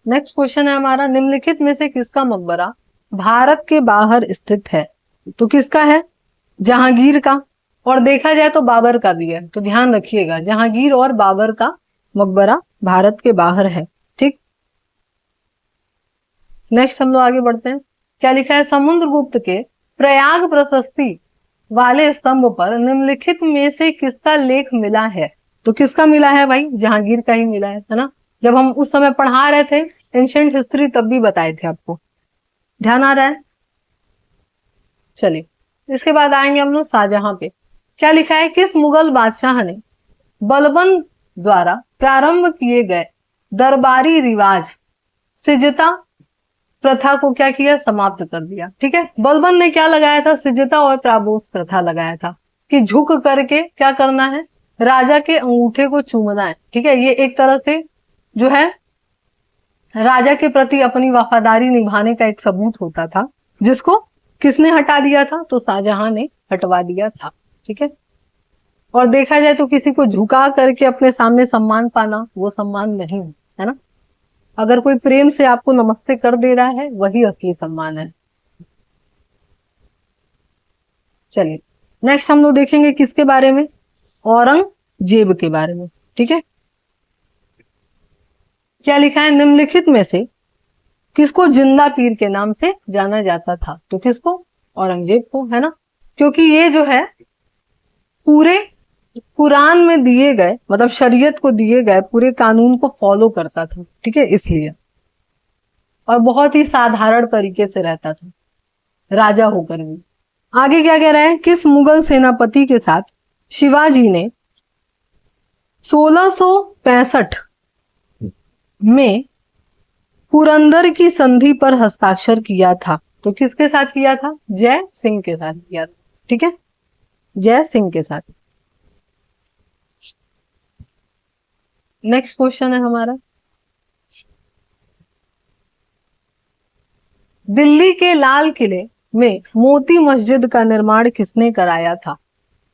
नेक्स्ट क्वेश्चन है हमारा निम्नलिखित में से किसका मकबरा भारत के बाहर स्थित है? तो किसका है? जहांगीर का, और देखा जाए तो बाबर का भी है, तो ध्यान रखिएगा जहांगीर और बाबर का मकबरा भारत के बाहर है, ठीक। नेक्स्ट हम लोग आगे बढ़ते हैं। क्या लिखा है? समुद्रगुप्त के प्रयाग प्रशस्ति वाले स्तंभ पर निम्नलिखित में से किसका लेख मिला है? तो किसका मिला है भाई? जहांगीर का ही मिला है ना। जब हम उस समय पढ़ा रहे थे एंशिएंट हिस्ट्री तब भी बताए थे आपको, ध्यान आ रहा है? चलिए इसके बाद आएंगे हम लोग शाहजहां पे। क्या लिखा है? किस मुगल बादशाह ने बलबन द्वारा प्रारंभ किए गए दरबारी रिवाज सिजता प्रथा को क्या किया? समाप्त कर दिया, ठीक है। बलबन ने क्या लगाया था? सिजता और प्राबोस प्रथा लगाया था कि झुक करके क्या करना है? राजा के अंगूठे को चूमना है, ठीक है। ये एक तरह से जो है राजा के प्रति अपनी वफादारी निभाने का एक सबूत होता था, जिसको किसने हटा दिया था? तो शाहजहां ने हटवा दिया था, ठीक है। और देखा जाए तो किसी को झुका करके अपने सामने सम्मान पाना वो सम्मान नहीं है ना। अगर कोई प्रेम से आपको नमस्ते कर दे रहा है वही असली सम्मान है। चलिए नेक्स्ट हम लोग देखेंगे किसके बारे में? औरंगजेब के बारे में, ठीक है। क्या लिखा है? निम्नलिखित में से किसको जिंदा पीर के नाम से जाना जाता था? तो किसको? औरंगजेब को, है ना। क्योंकि ये जो है पूरे कुरान में दिए गए, मतलब शरीयत को दिए गए पूरे कानून को फॉलो करता था, ठीक है, इसलिए। और बहुत ही साधारण तरीके से रहता था राजा होकर भी। आगे क्या कह रहा है? किस मुगल सेनापति के साथ शिवाजी ने 1665 में पुरंदर की संधि पर हस्ताक्षर किया था? तो किसके साथ किया था? जय सिंह के साथ किया था, ठीक है, जय सिंह के साथ। नेक्स्ट क्वेश्चन है हमारा दिल्ली के लाल किले में मोती मस्जिद का निर्माण किसने कराया था?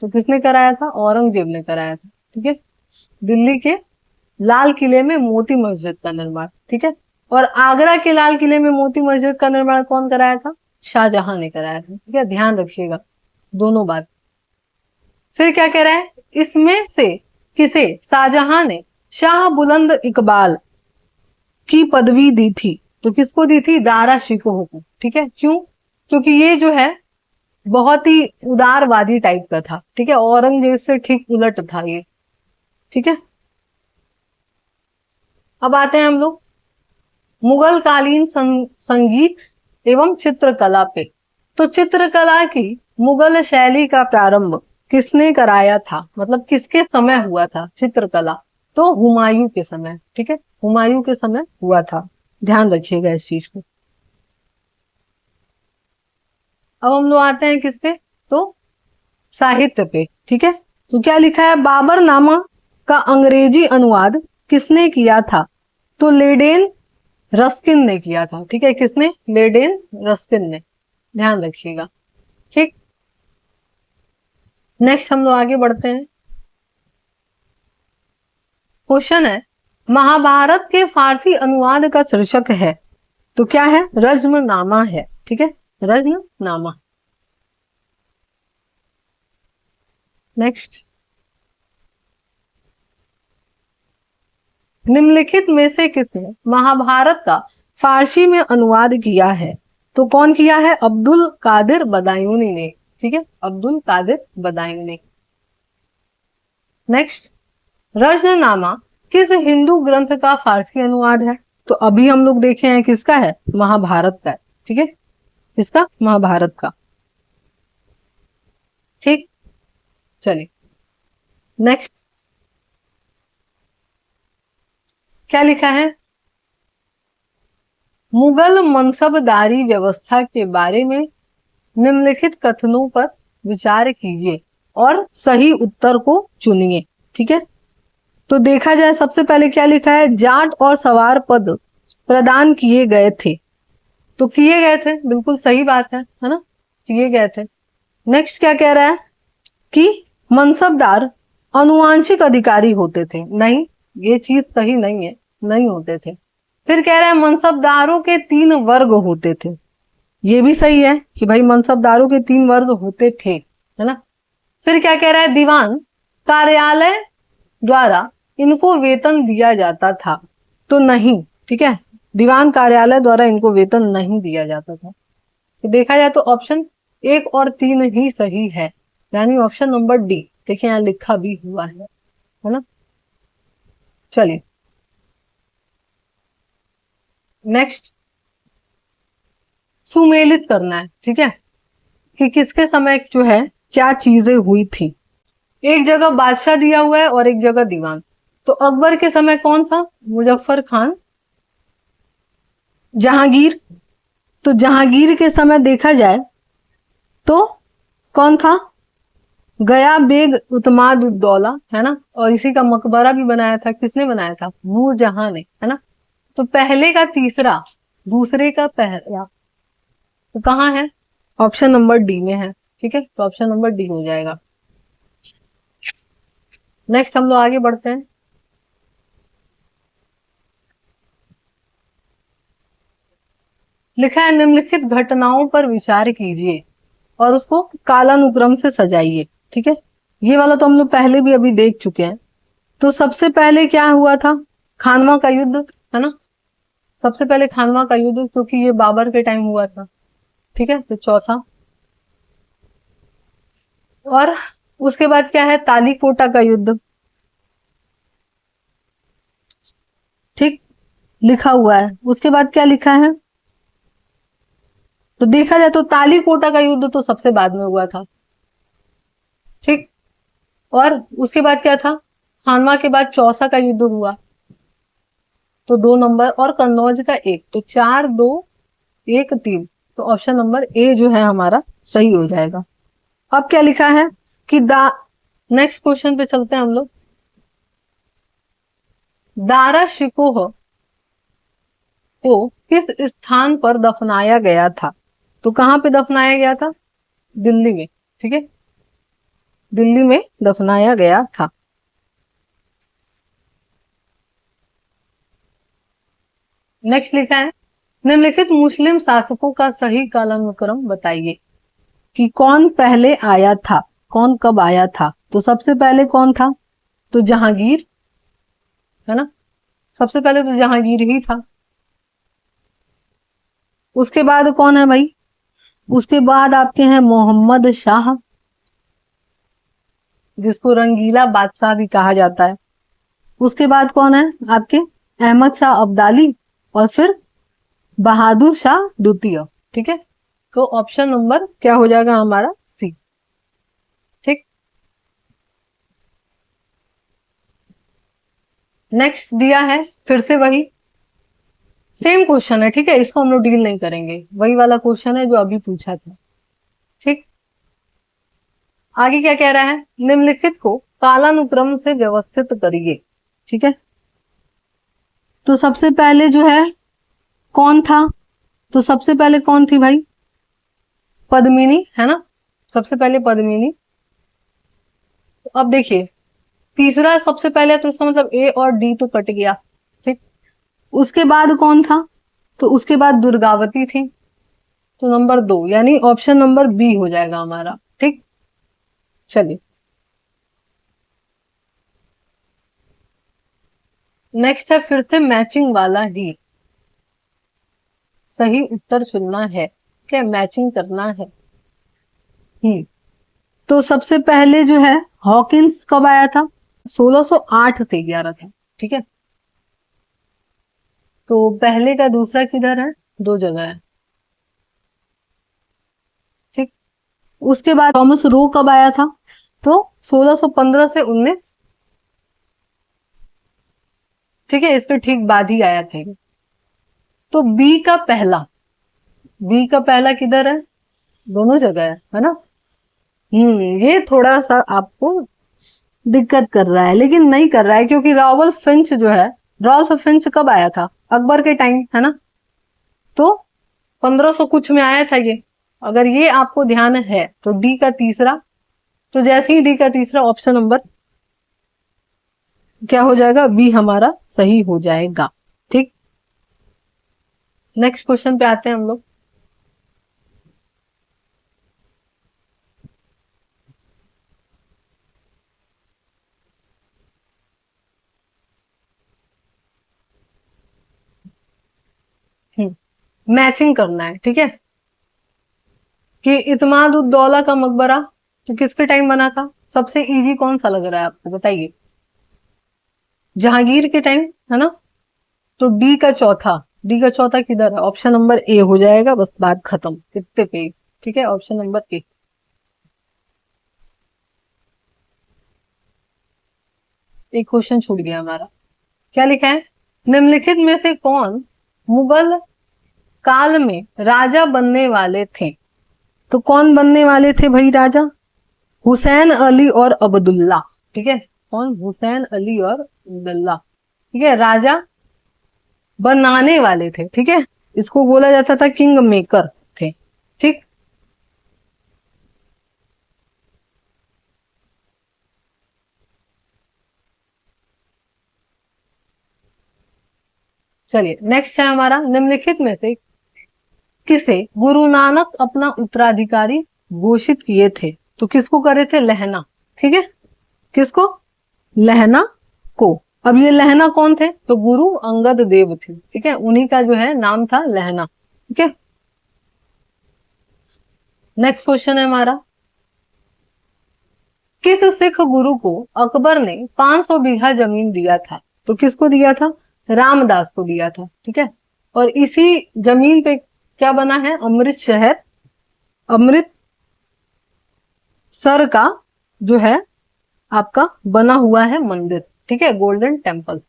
तो किसने कराया था? औरंगजेब ने कराया था, ठीक है। दिल्ली के लाल किले में मोती मस्जिद का निर्माण, ठीक है। और आगरा के लाल किले में मोती मस्जिद का निर्माण कौन कराया था? शाहजहां ने कराया था, ठीक है, ध्यान रखिएगा दोनों बात। फिर क्या कह रहा है? इसमें से किसे शाहजहां ने शाह बुलंद इकबाल की पदवी दी थी? तो किसको दी थी? दारा शिकोह को, ठीक है। क्यों? क्योंकि ये जो है बहुत ही उदारवादी टाइप का था, ठीक है, औरंगजेब से ठीक उलट था ये, ठीक है। अब आते हैं हम लोग मुगल कालीन संगीत एवं चित्रकला पे। तो चित्रकला की मुगल शैली का प्रारंभ किसने कराया था? मतलब किसके समय हुआ था चित्रकला? तो हुमायूं के समय, ठीक है, हुमायूं के समय हुआ था, ध्यान रखिएगा इस चीज को। अब हम लोग आते हैं किस पे? तो साहित्य पे, ठीक है। तो क्या लिखा है? बाबरनामा का अंग्रेजी अनुवाद किसने किया था? तो लेडेन रस्किन ने किया था, ठीक है। किसने? लेडेन रस्किन ने, ध्यान रखिएगा, ठीक। नेक्स्ट हम लोग आगे बढ़ते हैं। क्वेश्चन है महाभारत के फारसी अनुवाद का शीर्षक है? तो क्या है? रज्मनामा है, ठीक है, रज्मनामा। नेक्स्ट निम्नलिखित में से किसने महाभारत का फारसी में अनुवाद किया है? तो कौन किया है? अब्दुल कादिर बदायूनी ने, ठीक है, अब्दुल कादिर बदायूनी। नेक्स्ट रज्मनामा किस हिंदू ग्रंथ का फारसी अनुवाद है? तो अभी हम लोग देखे हैं किसका है? महाभारत का है, ठीक है, किसका? महाभारत का, ठीक। चलिए नेक्स्ट क्या लिखा है? मुगल मनसबदारी व्यवस्था के बारे में निम्नलिखित कथनों पर विचार कीजिए और सही उत्तर को चुनिए। ठीक है, तो देखा जाए सबसे पहले क्या लिखा है, जाट और सवार पद प्रदान किए गए थे। तो किए गए थे, बिल्कुल सही बात है ना, किए गए थे। नेक्स्ट क्या कह रहा है कि मनसबदार अनुवांशिक अधिकारी होते थे। नहीं, ये चीज सही नहीं है, नहीं होते थे। फिर कह रहा है मनसबदारों के 3 वर्ग होते थे। ये भी सही है कि भाई मनसबदारों के 3 वर्ग होते थे, है ना। फिर क्या कह रहा है, दीवान कार्यालय द्वारा इनको वेतन दिया जाता था। तो नहीं, ठीक है, दीवान कार्यालय द्वारा इनको वेतन नहीं दिया जाता था। तो देखा जाए तो ऑप्शन 1 और 3 ही सही है, यानी ऑप्शन नंबर डी। देखिए यहाँ लिखा भी हुआ है ना। चलिए नेक्स्ट, सुमेलित करना है। ठीक है, कि किसके समय जो है क्या चीजें हुई थी। एक जगह बादशाह दिया हुआ है और एक जगह दीवान। तो अकबर के समय कौन था, मुजफ्फर खान, जहांगीर। तो जहांगीर के समय देखा जाए तो कौन था, गया बेग उतमाद उद्दौला, है ना। और इसी का मकबरा भी बनाया था, किसने बनाया था, नूरजहां ने, है ना। तो पहले का तीसरा, दूसरे का पहला, तो कहाँ है, ऑप्शन नंबर डी में है। ठीक है, तो ऑप्शन नंबर डी हो जाएगा। नेक्स्ट हम लोग आगे बढ़ते हैं। लिखा है निम्नलिखित घटनाओं पर विचार कीजिए और उसको कालानुक्रम से सजाइए। ठीक है, ये वाला तो हम लोग पहले भी अभी देख चुके हैं। तो सबसे पहले क्या हुआ था, खानवा का युद्ध, है ना। सबसे पहले खानवा का युद्ध, क्योंकि ये बाबर के टाइम हुआ था। ठीक है, तो चौथा। और उसके बाद क्या है, तालीकोटा का युद्ध। ठीक, लिखा हुआ है। उसके बाद क्या लिखा है, तो देखा जाए तो तालीकोटा का युद्ध तो सबसे बाद में हुआ था। ठीक, और उसके बाद क्या था, खानवा के बाद चौसा का युद्ध हुआ, तो 2 नंबर, और कन्नौज का 1, तो 4 2 1 3। तो ऑप्शन नंबर ए जो है हमारा सही हो जाएगा। अब क्या लिखा है कि नेक्स्ट क्वेश्चन पे चलते हैं हम लोग। दारा शिकोह को किस स्थान पर दफनाया गया था। तो कहां पे दफनाया गया था, दिल्ली में। ठीक है, दिल्ली में दफनाया गया था। नेक्स्ट लिखा है निम्नलिखित मुस्लिम शासकों का सही कालानुक्रम बताइए, कि कौन पहले आया था, कौन कब आया था। तो सबसे पहले कौन था, तो जहांगीर, है ना। सबसे पहले तो जहांगीर ही था। उसके बाद कौन है भाई, उसके बाद आपके हैं मोहम्मद शाह, जिसको रंगीला बादशाह भी कहा जाता है। उसके बाद कौन है आपके, अहमद शाह अब्दाली, और फिर बहादुर शाह द्वितीय। ठीक है, तो ऑप्शन नंबर क्या हो जाएगा हमारा, सी। ठीक, नेक्स्ट दिया है फिर से वही सेम क्वेश्चन है। ठीक है, इसको हम लोग डील नहीं करेंगे, वही वाला क्वेश्चन है जो अभी पूछा था। ठीक, आगे क्या कह रहा है, निम्नलिखित को कालानुक्रम से व्यवस्थित करिए। ठीक है, तो सबसे पहले जो है कौन था, तो सबसे पहले कौन थी भाई, पद्मिनी, है ना। सबसे पहले पद्मिनी। तो अब देखिए तीसरा सबसे पहले, तो इसका मतलब ए और डी तो कट गया। ठीक, उसके बाद कौन था, तो उसके बाद दुर्गावती थी, तो नंबर 2, यानी ऑप्शन नंबर बी हो जाएगा हमारा। ठीक, चलिए नेक्स्ट है फिर से मैचिंग वाला ही सही उत्तर चुनना है, क्या मैचिंग करना है। तो सबसे पहले जो है हॉकिंस कब आया था, 1608 से 11 था। ठीक है, तो पहले का दूसरा किधर है, 2 जगह है। ठीक, उसके बाद थॉमस रो कब आया था, तो 1615 से 19। ठीक है, इसके ठीक बाद ही आया था। तो बी का पहला किधर है? दोनों जगह है ना। ये थोड़ा सा आपको दिक्कत कर रहा है, लेकिन नहीं कर रहा है, क्योंकि रॉल्फ फिंच कब आया था? अकबर के टाइम, है ना। तो 1500 कुछ में आया था ये। अगर ये आपको ध्यान है तो डी का तीसरा, तो जैसे ही डी का तीसरा, ऑप्शन नंबर क्या हो जाएगा? बी हमारा सही हो जाएगा। ठीक, नेक्स्ट क्वेश्चन पे आते हैं हम लोग। मैचिंग करना है, ठीक है। कि इत्माद उद दौला का मकबरा तो किसके टाइम बना था? सबसे इजी कौन सा लग रहा है आपको, बताइए। जहांगीर के टाइम, है ना। तो डी का चौथा किधर है? ऑप्शन नंबर ए हो जाएगा। बस बात खत्म, कितने पे? ठीक है, ऑप्शन नंबर ए। एक क्वेश्चन छूट गया हमारा। क्या लिखा है? निम्नलिखित में से कौन मुगल काल में राजा बनने वाले थे? तो कौन बनने वाले थे भाई राजा? हुसैन अली और अब्दुल्ला। ठीक है, कौन? हुसैन अली और अब्दुल्ला। ठीक है, राजा बनाने वाले थे। ठीक है, इसको बोला जाता था किंग मेकर थे। ठीक, चलिए नेक्स्ट है हमारा। निम्नलिखित में से किसे गुरु नानक अपना उत्तराधिकारी घोषित किए थे? तो किसको करे थे? लहना। ठीक है, किसको? लहना को। अब ये लहना कौन थे? तो गुरु अंगद देव थे। ठीक है, उन्हीं का जो है नाम था लहना। ठीक है, नेक्स्ट क्वेश्चन है हमारा। किस सिख गुरु को अकबर ने 500 बीघा जमीन दिया था? तो किसको दिया था? रामदास को दिया था। ठीक है, और इसी जमीन पे क्या बना है? अमृतसर का जो है आपका बना हुआ है मंदिर। ठीक है, गोल्डन टेम्पल।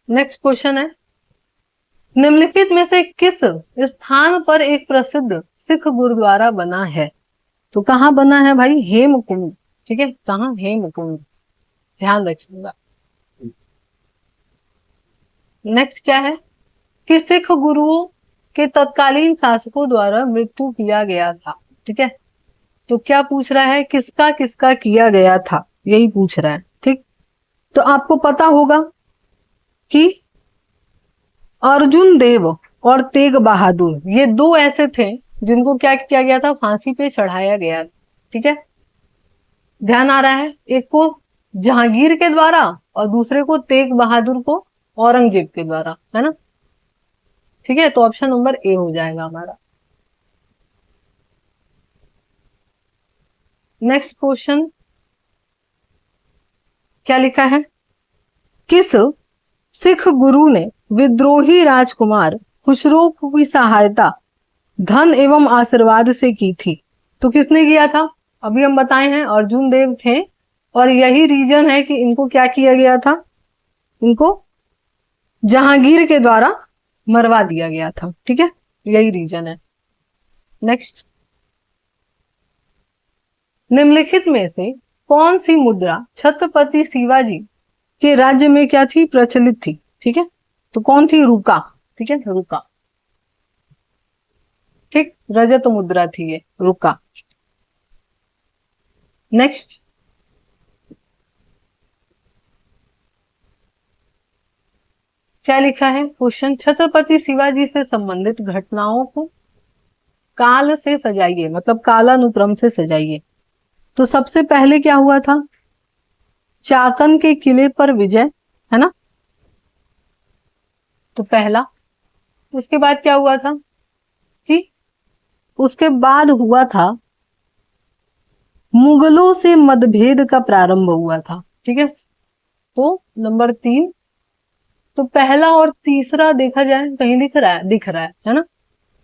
नेक्स्ट क्वेश्चन है। निम्नलिखित में से किस स्थान पर एक प्रसिद्ध सिख गुरुद्वारा बना है? तो कहाँ बना है भाई? हेमकुंड। ठीक है, कहाँ? हेमकुंड, ध्यान रखिएगा। नेक्स्ट क्या है? कि सिख गुरुओं के तत्कालीन शासकों द्वारा मृत्यु किया गया था। ठीक है, तो क्या पूछ रहा है? किसका किसका किया गया था, यही पूछ रहा है। ठीक, तो आपको पता होगा कि अर्जुन देव और तेग बहादुर, ये दो ऐसे थे जिनको क्या किया गया था? फांसी पे चढ़ाया गया। ठीक है, ध्यान आ रहा है? एक को जहांगीर के द्वारा और दूसरे को तेग बहादुर को औरंगजेब के द्वारा, है ना। ठीक है, तो ऑप्शन नंबर ए हो जाएगा हमारा। नेक्स्ट क्वेश्चन क्या लिखा है? किस सिख गुरु ने विद्रोही राजकुमार खुसरो की सहायता धन एवं आशीर्वाद से की थी? तो किसने किया था? अभी हम बताए हैं, अर्जुन देव थे। और यही रीजन है कि इनको क्या किया गया था? इनको जहांगीर के द्वारा मरवा दिया गया था। ठीक है, यही रीजन है। नेक्स्ट, निम्नलिखित में से कौन सी मुद्रा छत्रपति शिवाजी के राज्य में क्या थी? प्रचलित थी। ठीक है, तो कौन थी? रुका। ठीक है, रुका। ठीक, रजत मुद्रा थी ये, रुका। नेक्स्ट, क्या लिखा है क्वेश्चन? छत्रपति शिवाजी से संबंधित घटनाओं को काल से सजाइए, मतलब कालानुक्रम से सजाइए। तो सबसे पहले क्या हुआ था? चाकन के किले पर विजय, है ना। तो पहला, उसके बाद क्या हुआ था? कि उसके बाद हुआ था मुगलों से मतभेद का प्रारंभ हुआ था। ठीक है, तो नंबर 3। तो पहला और तीसरा देखा जाए, कहीं दिख रहा है? दिख रहा है ना।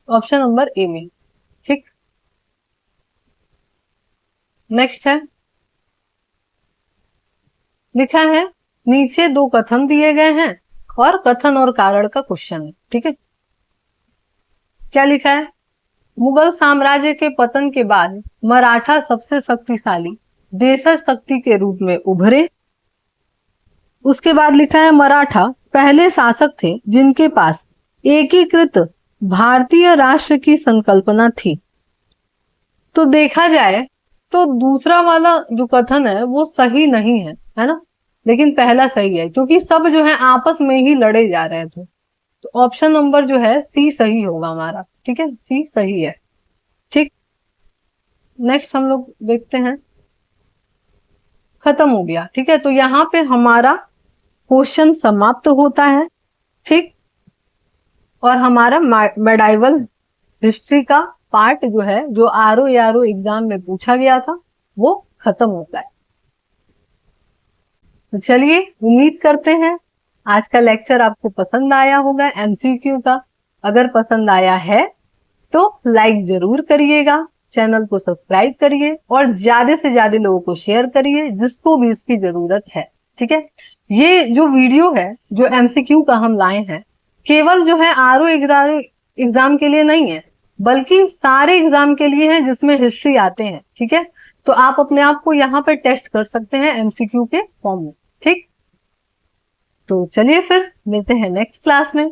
ऑप्शन नंबर ए में। ठीक, नेक्स्ट है, लिखा है नीचे दो कथन दिए गए हैं और कथन और कारण का क्वेश्चन है। ठीक है, क्या लिखा है? मुगल साम्राज्य के पतन के बाद मराठा सबसे शक्तिशाली देशज शक्ति के रूप में उभरे। उसके बाद लिखा है मराठा पहले शासक थे जिनके पास एकीकृत भारतीय राष्ट्र की संकल्पना थी। तो देखा जाए तो दूसरा वाला जो कथन है वो सही नहीं है ना, लेकिन पहला सही है क्योंकि सब जो है आपस में ही लड़े जा रहे थे। तो ऑप्शन नंबर जो है सी सही होगा हमारा। ठीक है, सी सही है। ठीक, नेक्स्ट हम लोग देखते हैं। खत्म हो गया। ठीक है, तो यहाँ पे हमारा क्वेश्चन समाप्त होता है। ठीक, और हमारा मेडाइवल हिस्ट्री का पार्ट जो है, जो आरओ एग्जाम में पूछा गया था, वो खत्म होता है। तो चलिए, उम्मीद करते हैं आज का लेक्चर आपको पसंद आया होगा एमसीक्यू का। अगर पसंद आया है तो लाइक जरूर करिएगा, चैनल को सब्सक्राइब करिए और ज्यादा से ज्यादा लोगों को शेयर करिए जिसको भी इसकी जरूरत है। ठीक है, ये जो वीडियो है जो एमसीक्यू का हम लाए हैं, केवल जो है आरओ एग्जाम के लिए नहीं है, बल्कि सारे एग्जाम के लिए है जिसमें हिस्ट्री आते हैं। ठीक है, तो आप अपने आप को यहाँ पर टेस्ट कर सकते हैं एमसीक्यू के फॉर्म में। ठीक, तो चलिए फिर मिलते हैं नेक्स्ट क्लास में।